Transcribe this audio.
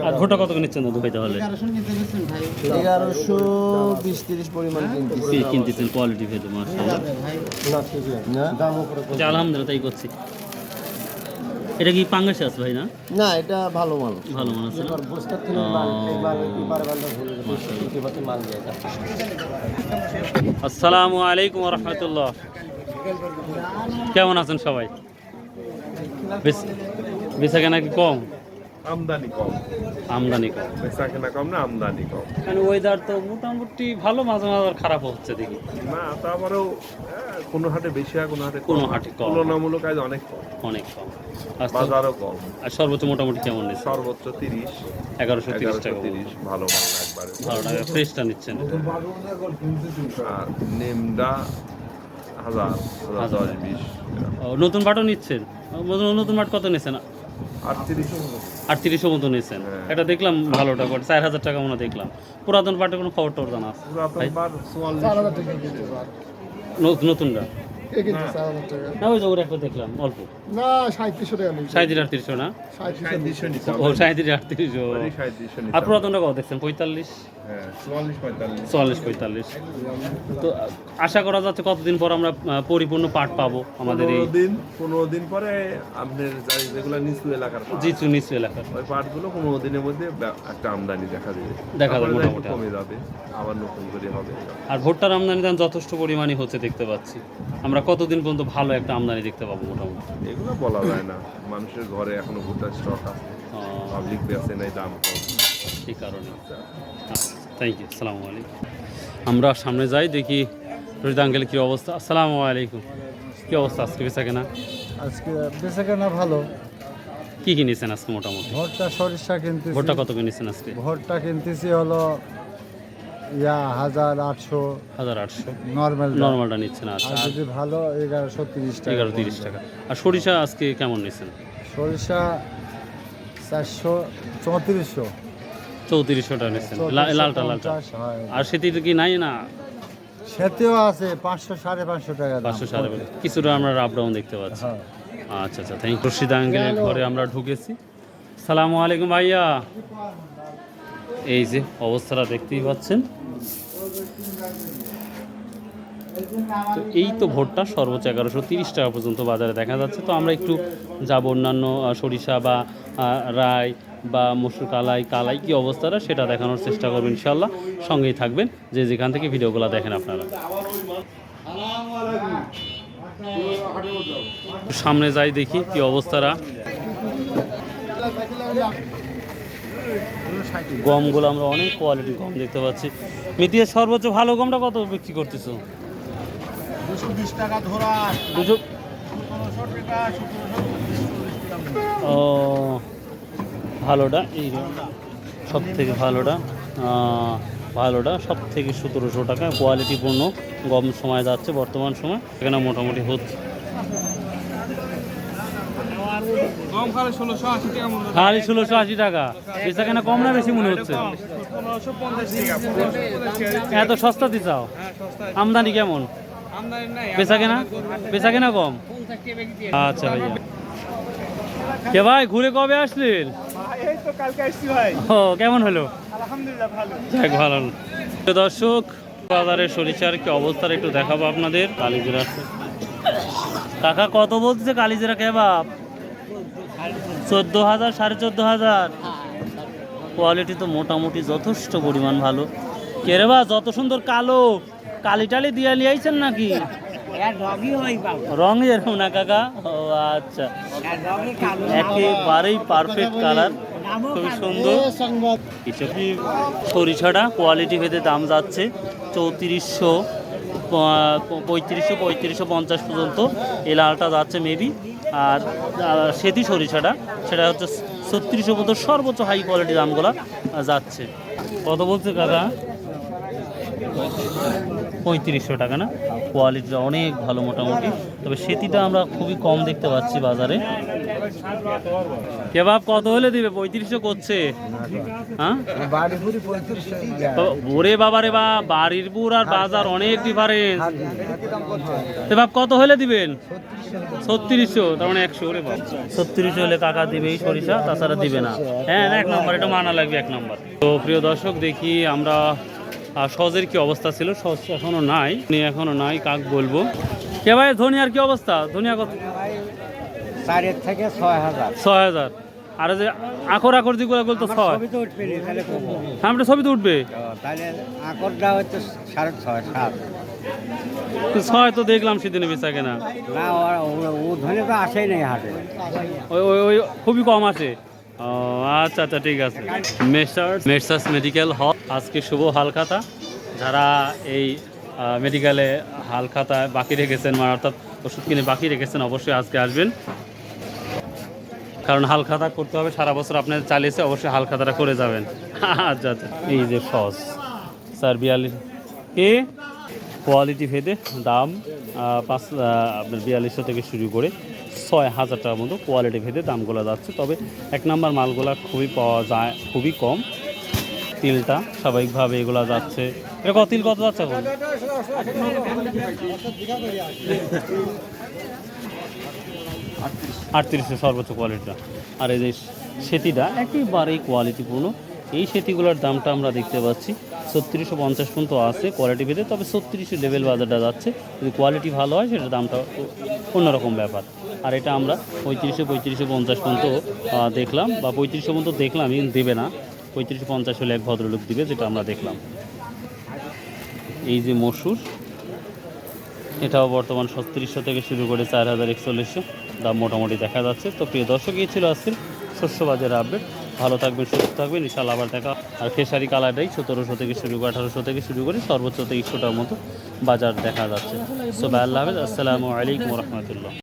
আর ভুট্টা কত নিচ্ছেন দাদু ভাই তাহলে? 1120-30 পরিমাণ কিনতেছেন কোয়ালিটি ভেদে মাশাআল্লাহ। আলহামদুলিল্লাহ তাই করছি। এটা কি পাঙ্গাস আছে ভাই না? না, এটা ভালো মাল। ভালো মাল আছে। আসসালামু আলাইকুম ওয়া রাহমাতুল্লাহ। কেমন আছেন সবাই? বেচা কেনা কি কম? আমদানি কম। আমদানি কম, বেচা কেনা কম না আমদানি কম। মানে ওয়েদার তো মোটামুটি ভালো, মাঝে মাঝে খারাপ হচ্ছে দেখি। না তারপরেও কোনো হাটে বেশি আর কোনো হাটে কোনো হাটে কম, তুলনামূলক আজ অনেক কম, অনেক কম। বাজারও কম। আর সর্বোচ্চ মোটামুটি কেমন নিচ্ছে? সর্বোচ্চ 30, 1130 টাকা। 1130 ভালো মাল একবারে ভালো টাকা ফ্রেশটা নিচ্ছেন। আর নেমডা 1000, 10-20। নতুন বাটও নিচ্ছেন? নতুন বাট কত নিচ্ছেন? 3800 মতো নিচ্ছেন। এটা দেখলাম ভালোটা করে 4000 টাকা মনে দেখলাম। পুরাতন পাটের কোনো খবর টবর জানা আছে? নতুনটা না, ওই যে ওর একটা দেখলাম অল্প না, 3700 টাকা নিচ্ছে। 3700-3800 না? 3700 ও 3700-3800। আর পুরাতনটা কত দেখছেন? 45? 44-45। তো আশা করা যাচ্ছে কতদিন পর আমরা পরিপূর্ণ পাট পাবো আমাদের এই 15 দিন পরে আপনার যেগুলো নিচু এলাকার নিচু এলাকার ওই পাটগুলো 15 দিনের মধ্যে একটা আমদানি দেখা যাবে মোটামুটি কমে যাবে, আবার নতুন করে হবে। আর ভুট্টার আমদানি দাম যথেষ্ট পরিমাণে হচ্ছে দেখতে পাচ্ছি। আমরা কতদিন পর্যন্ত ভালো একটা আমদানি দেখতে পাবো মোটামুটি? এগুলো বলা যায় না, মানুষের ঘরে এখনো ভুট্টার স্টক আছে, পাবলিক বেচে নাই, দাম কম, এই কারণে। থ্যাংক ইউ, আসসালামু আলাইকুম। আমরা সামনে যাই, দেখি রশিদ আঙ্কেল কী অবস্থা। আসসালামু আলাইকুম, কী অবস্থা আজকে বেচা কেনা? আজকে বেচা কেনা ভালো। কী কিনেছেন আজকে মোটামুটি? ভুট্টা সরিষা কিনতেছি। ভুট্টা কত কিনেছেন আজকে? ভুট্টা কিনতেছি হলো 1800 নর্মালটা নিচ্ছেন। আচ্ছা, আর যদি ভালো 1130 টাকা। 1130 টাকা। আর সরিষা আজকে কেমন নিচ্ছেন? সরিষা 400-3400 3400 টাকা নিচ্ছেন। লালটা আর সেটিতে কি নাই না? সেতেও আছে 500-550 টাকা। 500-550 কিছুটা আমরা আপ ডাউন দেখতে পাচ্ছি। আচ্ছা আচ্ছা, থ্যাংক ইউ। রশিদ আঙ্কেলের ঘরে আমরা ঢুকেছি। সালামু আলাইকুম ভাইয়া। এই যে অবস্থাটা দেখতেই পাচ্ছেন। তো এই তো ভুট্টা সর্বোচ্চ 1130 টাকা পর্যন্ত বাজারে দেখা যাচ্ছে। তো আমরা একটু যাব অন্যান্য সরিষা বা রাই বা মসুর কালাই কী অবস্থাটা সেটা দেখানোর চেষ্টা করবেন ইনশাল্লাহ। সঙ্গেই থাকবেন যে যেখান থেকে ভিডিওগুলো দেখেন আপনারা। সামনে যাই, দেখি কি অবস্থাটা। গমগুলো আমরা অনেক কোয়ালিটি গম দেখতে পাচ্ছি। মিটিয়ে সর্বোচ্চ ভালো গমটা কত বিক্রি করতেছো? 220 টাকা ধরা। ও ভালোটা, এই সব থেকে ভালোটা সব থেকে 1700 টাকা কোয়ালিটিপূর্ণ গম সময় যাচ্ছে বর্তমান সময় এখানে মোটামুটি হচ্ছে। খালি 1680 টাকা। বেচা কেনা কম না বেশি মনে হচ্ছে? এত সস্তা দিচ্ছাও? আমদানি কেমন? বেচা কেনা কম। আচ্ছা ভাইয়া, কে ভাই ঘুরে কবে আসলেন? ও কেমন হলো? যাক ভালো। দর্শক, বাজারের সরিষার কি অবস্থার একটু দেখাবো আপনাদের। কালিজিরা কাকা কত বলতেছে কালিজিরা কেবাব? 14,000, 14,500। কোয়ালিটি তো মোটামুটি যথেষ্ট পরিমাণ ভালো। কেরে বা যত সুন্দর কালো কালি দিয়ে লিয়াইছেন নাকি? রঙ এরকম না কাকা? ও আচ্ছা, একেবারেই পারফেক্ট কালার, খুবই সুন্দর। সরিষাটা কোয়ালিটি ভেদে দাম যাচ্ছে 3400, 3500, 3550 পর্যন্ত। এই লালটা যাচ্ছে মেবি। আর সেতি সরিষাটা সেটা হচ্ছে 3600 পর্যন্ত সর্বোচ্চ হাই কোয়ালিটি দামগুলো যাচ্ছে। কত বলছে কাকা? 3500 টাকা না? কোয়ালিটিটা অনেক ভালো মোটামুটি। তবে সেতিটা আমরা খুবই কম দেখতে পাচ্ছি বাজারে। কেবাব কত হলে দিবে? 3500 করছে। হ্যাঁ বাড়িপুরি 3500 ওরে বাবা রে বা, বাড়িরপুর আর বাজার অনেক ডিফারেন্স। কেবাব কত হলে দিবেন? 3600, তার মানে 100। ওরে বাবা, 3600 হলে কাকা দিবে এই সরিষা, তাছাড়া দিবে না। হ্যাঁ 1 নম্বর, এটা মানা লাগবে 1 নম্বর। তো প্রিয় দর্শক, দেখি আমরা সজের কি অবস্থা ছিল। সজ এখনো নাই, এখনো নাই, কাক বলবো। কে ভাই ধনিয়ার কি অবস্থা? ধনিয়া কত? 4 থেকে 6000। 6000। আর যে আকর আকর যেগুলো বলতো 6, ছবি তো উঠবে না, তাহলে কম হবে। সামনে ছবি তো উঠবে। তাহলে আকরটা হচ্ছে 6.5 7। 6 তো দেখলাম সেদিনে বেচা কেনা। না ও ধরে তো আসেই নাই হাটে। ওই ওই ওই খুবই কম আছে। ও আচ্ছা আচ্ছা, ঠিক আছে। মেসার্স মেডিকেল হল আজকে শুভ হালখাতা। যারা এই মেডিকেলে হালখাতায় বাকি রেখেছেন, মানে অর্থাৎ ওষুধ কিনে বাকি রেখেছেন, অবশ্যই আজকে আসবেন, কারণ হালখাতা করতে হবে। সারা বছর আপনার চালিয়েছে, অবশ্যই হালখাতাটা করে যাবেন। আচ্ছা আচ্ছা। এই যে সস স্যার 42 কি কোয়ালিটি ভেদে দাম, আপনার 4200 থেকে শুরু করে 6000 টাকার মতো কোয়ালিটি ভেদে দামগুলো যাচ্ছে। তবে 1 নম্বর মালগুলা খুবই পাওয়া যায়, খুবই কম। তিলটা স্বাভাবিকভাবে এগুলো যাচ্ছে। এটা কত তিল কত যাচ্ছে এখন? 3800 সর্বোচ্চ কোয়ালিটিটা। আর এই যে সেতিটা একেবারেই কোয়ালিটিপূর্ণ। এই সেতিগুলোর দামটা আমরা দেখতে পাচ্ছি 3650 পর্যন্ত আছে কোয়ালিটি ভেদে। তবে 3600 লেভেল বাজারটা যাচ্ছে। যদি কোয়ালিটি ভালো হয় সেটার দামটা অন্যরকম ব্যাপার। আর এটা আমরা 3550 পর্যন্ত দেখলাম, বা 3500 পর্যন্ত দেখলাম, দেবে না। 3550 হলে এক ভদ্রলোক দিবে, যেটা আমরা দেখলাম। এই যে মসুর, এটাও বর্তমান 3600 থেকে শুরু করে 4100 দাম মোটামুটি দেখা যাচ্ছে। তো প্রিয় দর্শক, এই ছিল আজকের শস্য বাজারের আপডেট। ভালো থাকবেন, সুস্থ থাকবেন, ইনশাআল্লাহ আবার দেখা। আর খেসারি কালারটাই 1700 থেকে শুরু করে 1800 থেকে শুরু করে সর্বোচ্চ 2300টার মতো বাজার দেখা যাচ্ছে। সো আল্লাহ হাফেজ, আসসালামু আলাইকুম রহমতুল্লাহ।